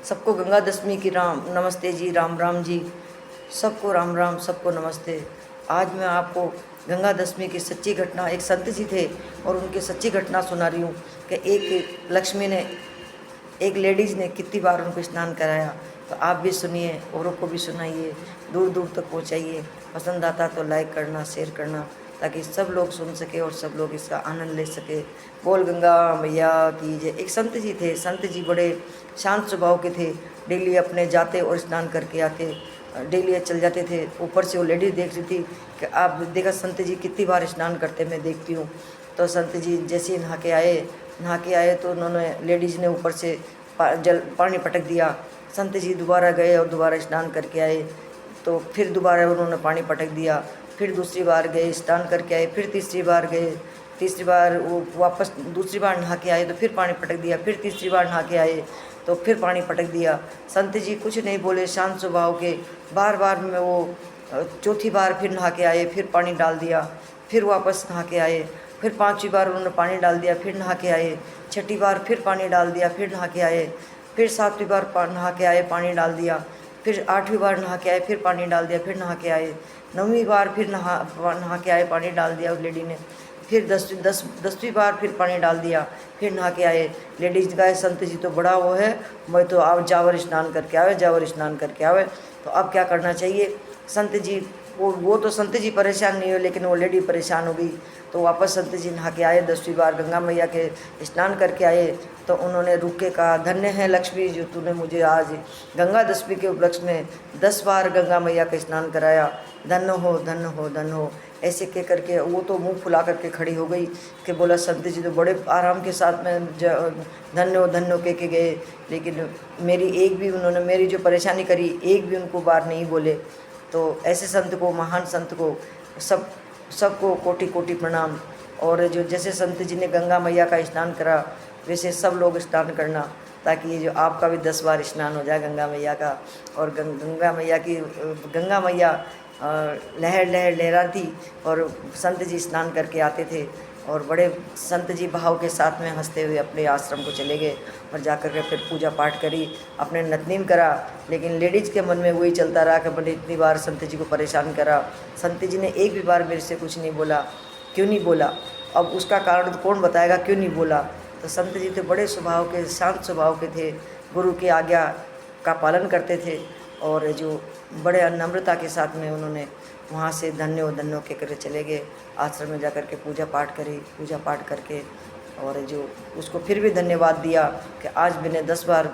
सबको गंगा दशमी की राम नमस्ते जी, राम राम जी, सबको राम राम, सबको नमस्ते। आज मैं आपको गंगा दशमी की सच्ची घटना, एक संत जी थे और उनकी सच्ची घटना सुना रही हूँ कि एक लक्ष्मी ने, एक लेडीज़ ने कितनी बार उनको स्नान कराया। तो आप भी सुनिए, औरों को भी सुनाइए, दूर दूर तक पहुँचाइए। पसंद आता तो लाइक करना, शेयर करना, ताकि सब लोग सुन सके और सब लोग इसका आनंद ले सके। बोल गंगा मैया की जय। एक संत जी थे, संत जी बड़े शांत स्वभाव के थे। डेली अपने जाते और स्नान करके आते, डेली चल जाते थे। ऊपर से वो लेडीज देख रही थी कि आप देखा संत जी कितनी बार स्नान करते मैं देखती हूँ। तो संत जी जैसे ही नहा के आए तो उन्होंने, लेडीज़ ने ऊपर से पानी पटक दिया। संत जी दोबारा गए और दोबारा स्नान करके आए। तो फिर दोबारा उन्होंने पानी पटक दिया। फिर दूसरी बार गए, स्नान करके आए। फिर तीसरी बार गए, तीसरी बार वो वापस दूसरी बार नहा के आए तो फिर पानी पटक दिया। फिर तीसरी बार नहा के आए तो फिर पानी पटक दिया। संत जी कुछ नहीं बोले, शांत स्वभाव के। बार बार में वो चौथी बार फिर नहा के आए, फिर पानी डाल दिया, फिर वापस नहा के आए। फिर पांचवी बार उन्होंने पानी डाल दिया, फिर नहा के आए। छठी बार फिर पानी डाल दिया, फिर नहा के आए। फिर सातवीं बार नहा के आए, पानी डाल दिया। फिर आठवीं बार नहा के आए, फिर पानी डाल दिया, फिर नहा के आए। नौवीं बार फिर नहा के आए, पानी डाल दिया उस लेडी ने। फिर दसवीं बार फिर पानी डाल दिया, फिर नहा के आए। लेडीज का संत जी तो बड़ा वो है, मैं तो आप जावर स्नान करके आवे, जावर स्नान करके आवे। तो अब क्या करना चाहिए? संत जी वो तो संत जी परेशान नहीं हो, लेकिन वो लेडी परेशान हो गई। तो वापस संत जी नहा के आए, 10वीं बार गंगा मैया के स्नान करके आए। तो उन्होंने रुक के कहा, धन्य है लक्ष्मी जो तूने मुझे आज गंगा दशमी के उपलक्ष्य में 10 बार गंगा मैया का स्नान कराया। धन्य हो, धन्य हो, धन्य हो। ऐसे कह करके वो तो मुंह फुला करके खड़ी हो गई कि बोला संत जी तो बड़े आराम के साथ में धन्य हो, धन्य हो कह के गए। लेकिन मेरी एक भी, उन्होंने मेरी जो परेशानी करी एक भी उनको बार नहीं बोले। तो ऐसे संत को, महान संत को सबको कोटि कोटि प्रणाम। और जो जैसे संत जी ने गंगा मैया का स्नान करा, वैसे सब लोग स्नान करना, ताकि ये जो आपका भी 10 बार स्नान हो जाए गंगा मैया का। और गंगा मैया लहर लहर लहराती और संत जी स्नान करके आते थे। और बड़े संत जी भाव के साथ में हंसते हुए अपने आश्रम को चले गए और जाकर के फिर पूजा पाठ करी, अपने नतनीम करा। लेकिन लेडीज़ के मन में वही चलता रहा कि मैंने इतनी बार संत जी को परेशान करा, संत जी ने एक भी बार मेरे से कुछ नहीं बोला। क्यों नहीं बोला? अब उसका कारण तो कौन बताएगा क्यों नहीं बोला। तो संत जी तो बड़े स्वभाव के, शांत स्वभाव के थे, गुरु की आज्ञा का पालन करते थे। और जो बड़े नम्रता के साथ में उन्होंने वहाँ से धन्य हो कह कर चले गए। आश्रम में जाकर के पूजा पाठ करी, पूजा पाठ करके और जो उसको फिर भी धन्यवाद दिया कि आज मैंने 10 बार